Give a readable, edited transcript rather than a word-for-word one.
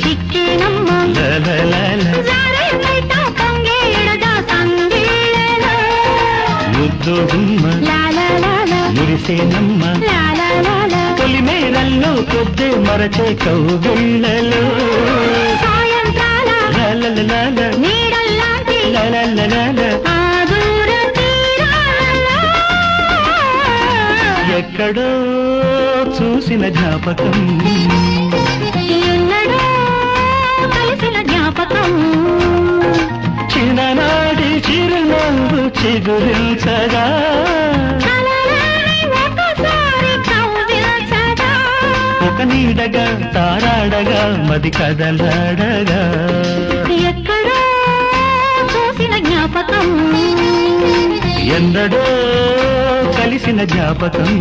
చిక్కేనమ్మ జారే బయట పొంగే ఎడద సంగీళలో ముద్దు గుమ్మ మురిసేనమ్మ పొలిమేరల్లో కొద్దే మరచే కౌగిళ్ళలో సాయంత్రాల నీడల్లాంటి ఆ దూర తీరాలలో ఎక్కడో చూసిన జ్ఞాపకం ఎన్నడో కలిసిన జ్ఞాపకం చిన్ననాడి చిరునవ్వు చిగురించగా కలలోని ఒకసారి కవ్వించగా ఒక నీడగా తారాడగా మది కదలాడగా ఎక్కడో చూసిన జ్ఞాపకం ఎందడో కలిసిన జ్ఞాపకం